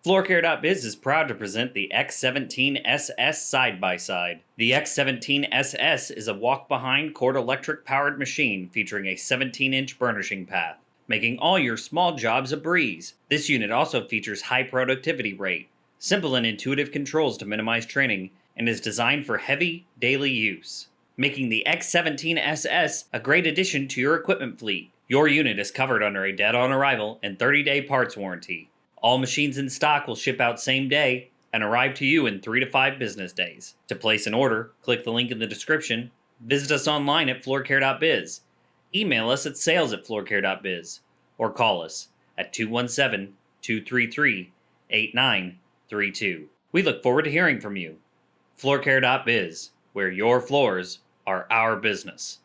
Floorcare.biz is proud to present the x17SS side-by-side. The x17SS is a walk-behind cord electric-powered machine featuring a 17-inch burnishing path, making all your small jobs a breeze. This unit also features high productivity rate, simple and intuitive controls to minimize training, and is designed for heavy, daily use, making the x17SS a great addition to your equipment fleet. Your unit is covered under a dead-on-arrival and 30-day parts warranty. All machines in stock will ship out same day and arrive to you in 3 to 5 business days. To place an order, click the link in the description, visit us online at floorcare.biz, email us at sales@floorcare.biz, or call us at 217-233-8932. We look forward to hearing from you. Floorcare.biz, where your floors are our business.